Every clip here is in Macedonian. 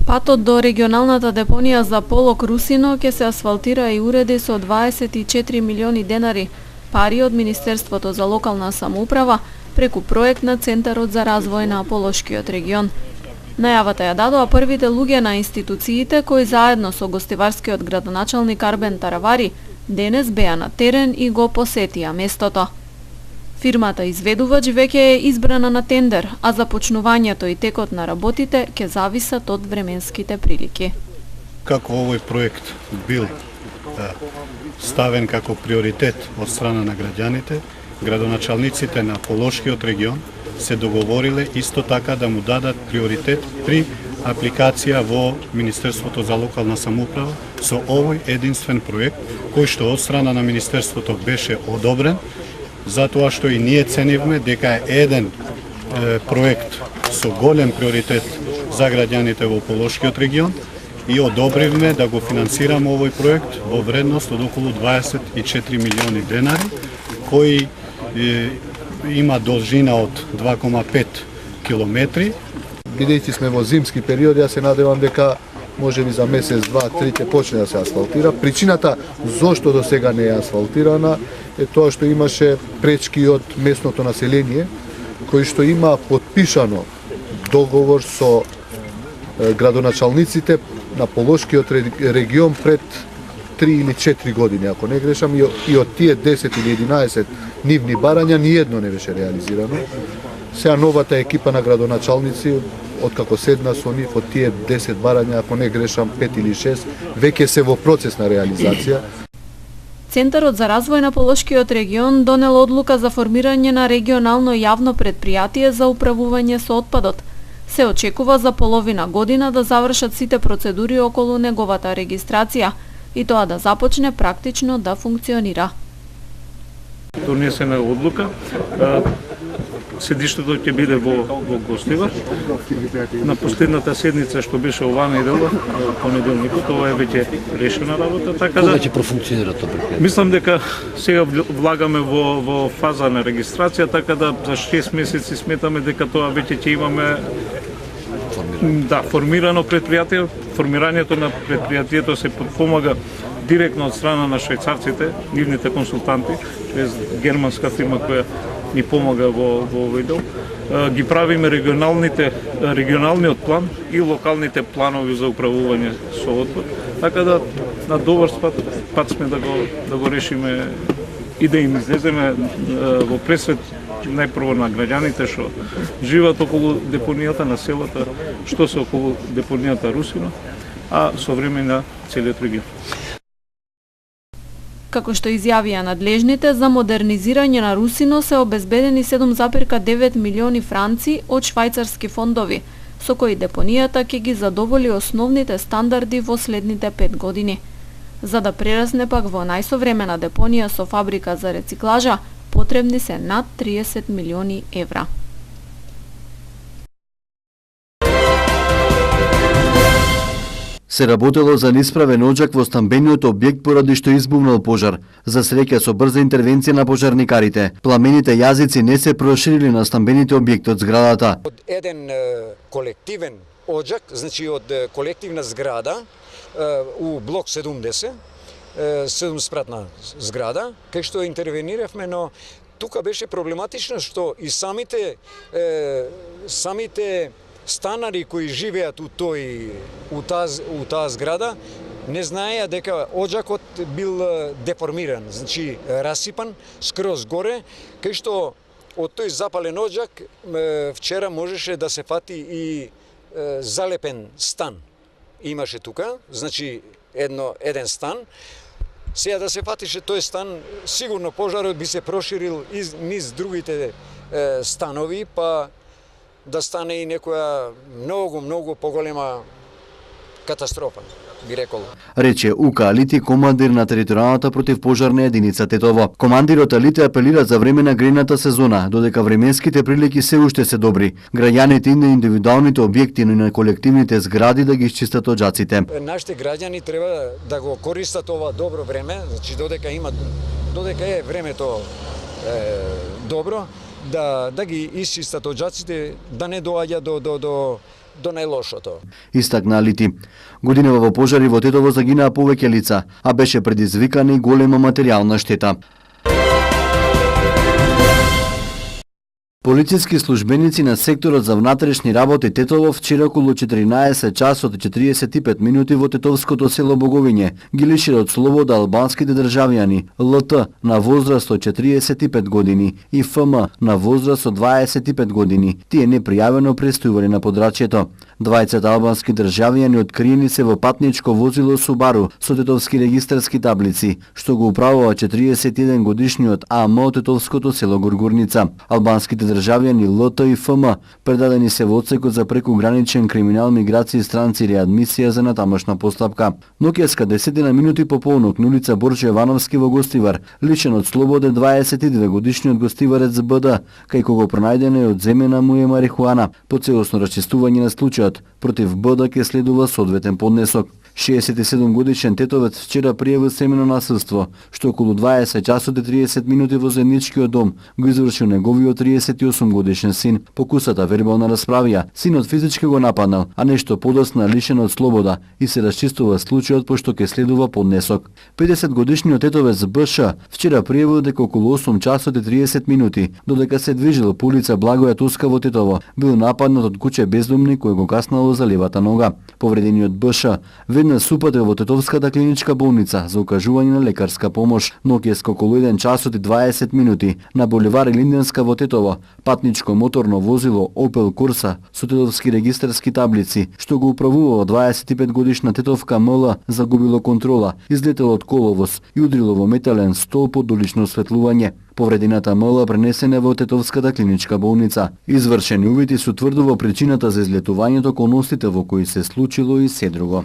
Патот до регионалната депонија за Полок Русино ќе се асфалтира и уреди со 24 милиони денари, пари од Министерството за локална самоуправа преку проект на Центарот за развој на Полошкиот регион. Најавата ја дадоа првите луѓе на институциите кои заедно со гостиварскиот градоначалник Арбен Таравари денес беа на терен и го посетија местото. Фирмата изведувач веќе е избрана на тендер, а започнувањето и текот на работите ќе зависат од временските прилики. Како овој проект бил ставен како приоритет од страна на граѓаните, градоначалниците на Полошкиот регион се договориле исто така да му дадат приоритет при апликација во Министерството за локална самоуправа со овој единствен проект кој што од страна на Министерството беше одобрен, затоа што и ние ценивме дека е еден проект со голем приоритет за граѓаните во Полошкиот регион и одобривме да го финансираме овој проект во вредност од околу 24 милиони денари, кој има должина од 2,5 километри. Бидејќи сме во зимски период, јас се надевам дека можеби за месец, два, три ќе почне да се асфалтира. Причината зошто до сега не е асфалтирана е тоа што имаше пречки од местното население, кои што има потпишано договор со градоначалниците на Полошкиот регион пред 3 или 4 години, ако не грешам, и од тие 10 или 11 нивни барања ниедно не беше реализирано. Сега новата екипа на градоначалници, откако седна со нив, од тие 10 барања, ако не грешам, 5 или 6, веќе се во процес на реализација. Центарот за развој на Полошкиот регион донел одлука за формирање на регионално јавно предпријатие за управување со отпадот. Се очекува за половина година да завршат сите процедури околу неговата регистрација и тоа да започне практично да функционира. Донесена одлука. Седиштето ќе биде во Гостивар. На последната седница што беше оваа недела, понеделникот, ова е веќе решена работа, така да ќе профункционира тоа предпријатие. Мислам дека сега влагаме во фаза на регистрација, така да за 6 месеци сметаме дека тоа веќе ќе имаме формирано предпријатие. Формирањето на предпријатието се подпомага директно од страна на швајцарците, нивните консултанти, чрез германска фирма која ни помага во овој дел. Ги правиме регионалниот план и локалните планови за управување со отпад, така да на добар пат сме да го решиме и да им излеземе во пресвет најпрво на граѓаните што живеат околу депонијата на селата, што се околу депонијата Русино, а со време на целиот регион. Како што изјавија надлежните, за модернизирање на Русино се обезбедени 7,9 милиони франци од швајцарски фондови, со кои депонијата ќе ги задоволи основните стандарди во следните 5 години. За да прерасне пак во најсовремена депонија со фабрика за рециклажа, потребни се над 30 милиони евра. Се работело за нисправен оџак во стамбениот објект поради што избувнал пожар. За среќа со брза интервенција на пожарникарите, пламените јазици не се проширили на стамбените објекти од зградата. Од еден колективен оџак, значи од колективна зграда у блок 70, 7-спратна зграда, кај што интервениравме, но тука беше проблематично што и самите станари кои живеат у таа зграда не знаеа дека оџакот бил деформиран, значи расипан скроз горе, кај што од тој запален оџак вчера можеше да се фати и залепен стан. Имаше тука, значи еден стан. Сега да се фатише тој стан, сигурно пожарот би се проширил низ другите станови, па да стане и некоја многу поголема катастрофа, би рекол. Рече Ука Алити, командир на територијалната противпожарна единица Тетово. Командирот Алити апелира за време на грејната сезона, додека временските прилики се уште се добри. Граѓаните и на индивидуалните објекти, но и на колективните згради да ги исчистат оџаците. Нашите граѓани треба да го користат ова добро време, значи додека е времето добро, да ги исчистат оџаците, да не доаѓа до до најлошото. Истакна Алити. Годинава во пожари во Тетово загинаа повеќе лица, а беше предизвикана и голема материјална штета. Полициски службеници на секторот за внатрешни работи Тетово вчера околу 14 часот и 45 минути во тетовското село Боговиње ги лишиле од слобода албанските државјани ЛТ на возраст од 45 години и ФМ на возраст од 25 години. Тие непријавено престојувале на подрачјето. Двајцата албански државјани откриени се во патничко возило Субару со тетовски регистарски таблици, што го управува 41 годишниот АМ од тетовското село Горгурница. Албанските државјани ЛТ и ФМ предадени се во одсекот за прекуграничен криминал, миграција, странци и реадмисија за натамошна постапка. Ноќеска 10 минути по полнок на улица Борче Јовановски во Гостивар, лишен од слобода 22 годишниот гостиварец БД, кај кого пронајдена е одземена му е марихуана. По целосно расчистување на случајот против БД ке следува соодветен поднесок. 67 годишен тетовец вчера пријави семено насилство, што околу 20 часот и 30 минути во заедничкиот дом го извршил неговиот 38 годишен син. Покусата вербална расправија, синот физички го нападнал, а нешто подоцна лишен од слобода и се расчистува случајот пошто ке следува поднесок. 50 годишниот тетовец БШ вчера пријавил дека околу 8 часот и 30 минути, додека се движил по улица Благоја Туска во Тетово, бил нападнат од куче бездомник кој го каснало за левата нога. Повредениот БШ веднаш супатил во Тетовската клиничка болница за укажување на лекарска помош. Ноќеска околу 1 часот и 20 минути на булевар Линденска во Тетово, патничко моторно возило Opel Corsa со тетовски регистарски таблици, што го управувало 25 годишна тетовка МЛ, загубило контрола, излетело од коловоз и удрило во метален столб од улично осветлување. Повредената МЛ пренесена во Тетовската клиничка болница. Извршени увити се утврдува причината за излетувањето, околностите во кои се случило и се друго.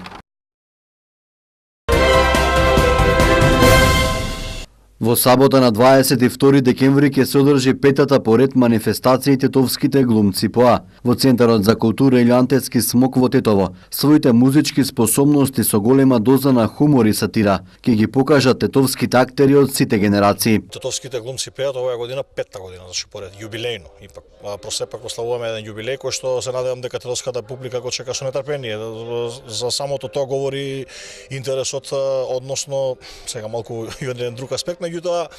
Во сабота на 22 декември ќе се одржи петата поред манифестација тетовските глумци ПОА во Центарот за култура Илјантецки смок во Тетово. Своите музички способности со голема доза на хумор и сатира ќе ги покажат тетовските актери од сите генерации. Тетовските глумци пеат оваа година петта година, значи поред юбилејно. Ипак просепак прославуваме еден юбилеј кој што се надевам дека тетовската публика го чека со нетрпение. За самото тоа говори интересот, односно сега малку и од еден друг аспект, меѓутоа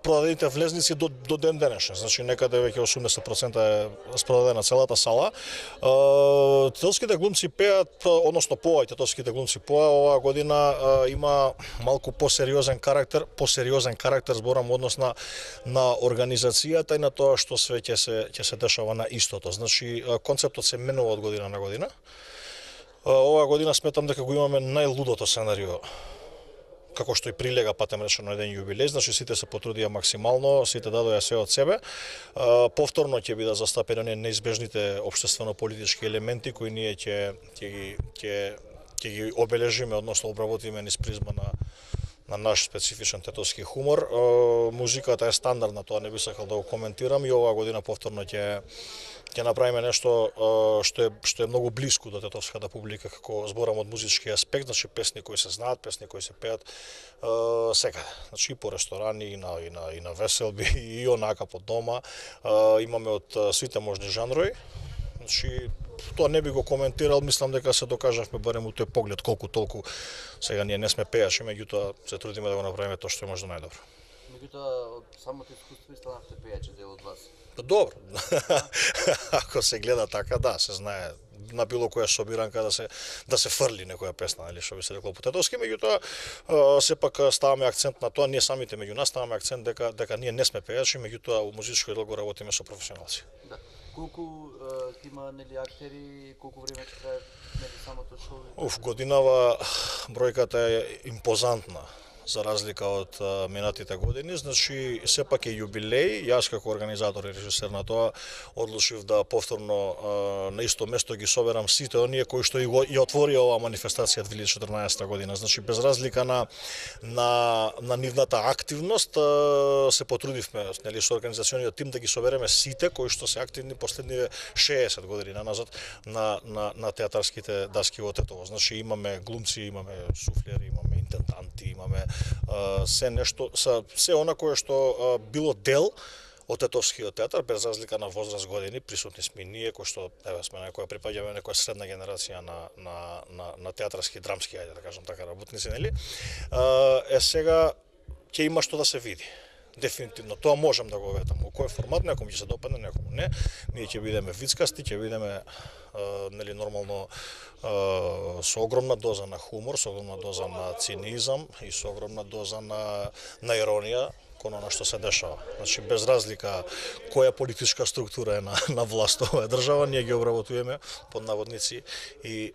продадените влезници до ден денешен, значи некаде веќе 80% е спродадена целата сала. Тетовските глумци пеат, односно ПОА, тетовските глумци ПОА оваа година има малку посериозен карактер зборам однос на организацијата и на тоа што све ќе се дешава на истото. Значи концептот се менува од година на година. Оваа година сметам дека го имаме најлудото сценарио, како што и прилега патем речено еден јубилеј, значи сите се потрудија максимално, сите дадоа се од себе. Повторно ќе бидат застапени неизбежните општествено-политички елементи кои ние ќе ги обележиме, односно обработиме низ призма на наш специфичен тетовски хумор. Музиката е стандардна, тоа не би сакал да го коментирам, и оваа година повторно ќе направиме нешто што е многу блиску до тетовската публика, како зборам од музички аспект, значи песни кои се знаат, песни кои се пеат секаде, значи и по ресторани, и на веселби, и онака по дома. Имаме од сите можни жанрови. Значи, тоа не би го коментирал, мислам дека се докажавме барем у тој поглед колку толку. Сега ние не сме пејачи, меѓутоа се трудиме да го направиме тоа што е можно најдобро. Меѓутоа, од самото искуство станавте пејачи дел од вас. Добро. Ако се гледа така, да, се знае на било која собиранка да се фрли некоја песна, или што би се рекло по тетовски, меѓутоа сепак ставаме акцент на тоа, ние самите меѓу нас ставаме акцент дека ние не сме пејачи, меѓутоа у музичкиот дел го работиме со професионалци. Да. Колку има нели актери, колку време ќе трае нели самото шоу? Годинава бројката е импозантна, за разлика од минатите години, значи сепак е јубилеј. Јас како организатор и режисер на тоа одлучив да повторно на исто место ги соберам сите оние кои што и отвори оваа манифестација 2014 година. Значи без разлика на нивната активност се потрудивме нели со организациониот тим да ги собереме сите кои што се активни последниве 60 години наназад на театарските даски во Тетово. Значи имаме глумци, имаме суфлери, имаме интенданти, имаме се она кое што било дел од Тетовскиот театар, без разлика на возраст години, присутни сме ние, кои што сме некоја припаѓаме некоја средна генерација на театарски, драмски, ајде да кажам така, работници, нели? Сега ќе има што да се види. Дефинитивно, тоа можам да го ветам. Во кој формат, некому ќе се допадне, некому не. Ние ќе бидеме вицкасти, ќе бидеме нели нормално со огромна доза на хумор, со огромна доза на цинизам и со огромна доза на иронија кон она што се дешава. Значи без разлика која политичка структура е на власт оваа држава, ние ги обработуваме под наводници и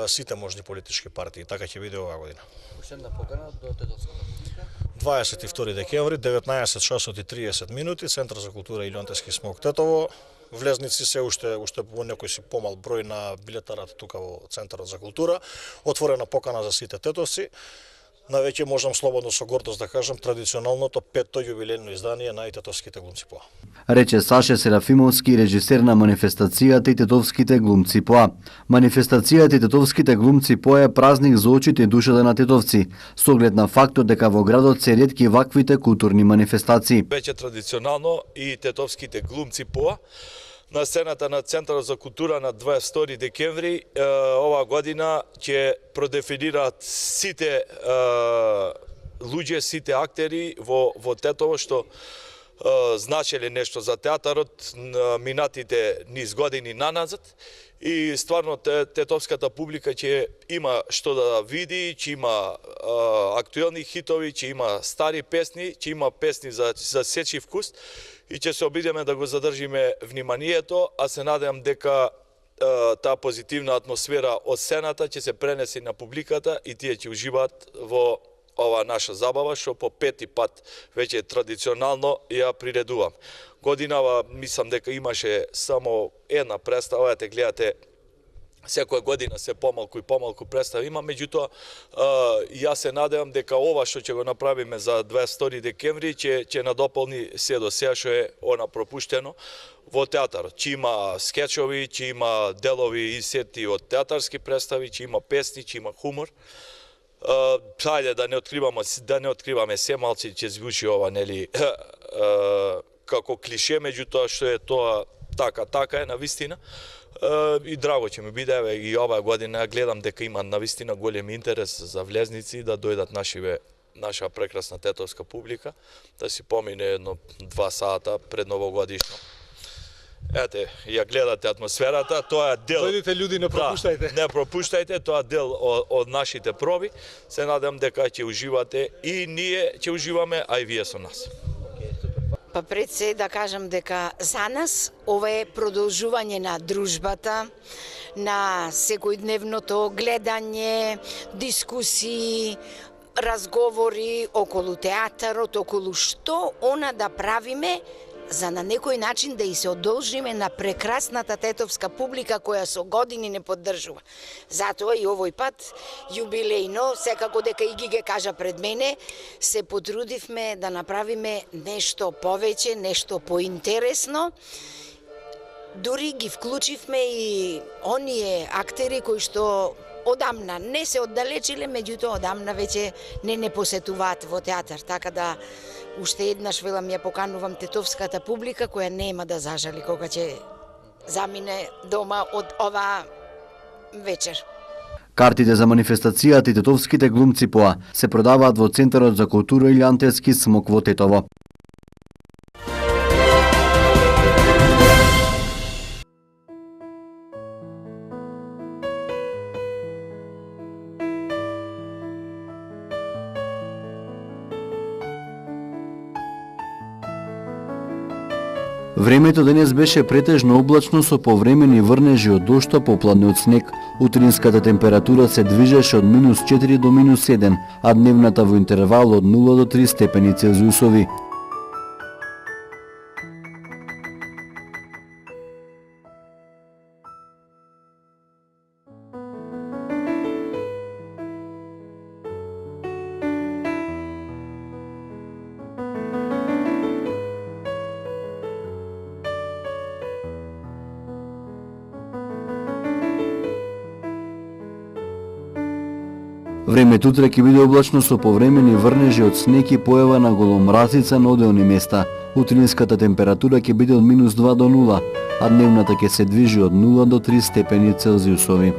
сите можни политички партии. Така ќе биде оваа година. Уште покана до Тетовската публика. 22 декември, 19 часот и 30 минути, Центар за култура Илијонтески смок Тетово. Влезници се уште во некој си помал број на билетарата тука во Центарот за култура. Отворена покана за сите тетовци. Навеќе можам слободно со гордост да кажам традиционалното 5-то јубилејно издание на Тетовските глумци ПОА. Рече Саше Серафимовски, режисер на манифестацијата и Тетовските глумци ПОА. Манифестацијата и Тетовските глумци ПОА е празник за очите и душата на тетовци, со оглед на фактот дека во градот се ретки ваквите културни манифестации. Веќе традиционално и Тетовските глумци ПОА на сцената на Центарот за култура на 22 декември оваа година ќе продефинираат сите луѓе, сите актери во Тетово што значеле нешто за театарот минатите низ години наназад и стварно тетовската публика ќе има што да види, ќе има актуелни хитови, ќе има стари песни, ќе има песни за сечи вкус и ќе се обидеме да го задржиме вниманието, а се надевам дека таа позитивна атмосфера од сцената ќе се пренеси на публиката и тие ќе уживаат во ова наша забава, што по 5-ти пат веќе традиционално ја приредувам. Годинава мислам дека имаше само една представа, ете гледате секоја година се помалку и помалку представи има, меѓутоа јас се надевам дека ова што ќе го направиме за 22 декември ќе надополни се до сега што е она пропуштено во театарот. Ќе има скечови, ќе има делови и сети од театарски представи, ќе има песни, ќе има хумор. Хајде да не откриваме се, малци ќе звучи ова нели како клише, меѓутоа што е тоа така е навистина. И драго ќе ми биде, и оваа година гледам дека има навистина голем интерес за влезници да дојдат наша прекрасна тетовска публика, да си помине 1-2 сата пред новогодишно. Ете, ја гледате атмосферата, тоа е дел. Дојдите луѓе, не пропуштајте. Да, не пропуштајте, тоа е дел од нашите проби. Се надам дека ќе уживате и ние ќе уживаме, а и вие со нас. Па пред се да кажам дека за нас ова е продолжување на дружбата, на секојдневното гледање, дискусии, разговори околу театарот, околу што она да правиме за на некој начин да и се одолжиме на прекрасната тетовска публика која со години не поддржува. Затоа и овој пат јубилејно, секако дека и ги кажа пред мене, се потрудивме да направиме нешто повеќе, нешто поинтересно. Дури ги вклучивме и оние актери кои што одамна не се оддалечиле, меѓутоа одамна веќе не посетуваат во театар, така да уште еднаш велам ја поканувам тетовската публика која нема да зажали кога ќе замине дома од оваа вечер. Картите за манифестацијата и Тетовските глумци ПОА се продаваат во Центарот за култура Илијонтески смок во Тетово. Времето денес беше претежно облачно со повремени врнежи од дошта, попладне од снег. Утринската температура се движеше од -4 до -7, а дневната во интервал од 0 до 3 степени Целзиусови. Времето утре ќе биде облачно со повремени врнежи од снег и појава на голомразица на одделни места. Утринската температура ќе биде од -2 до 0, а дневната ќе се движи од 0 до 3 степени Целзиусови.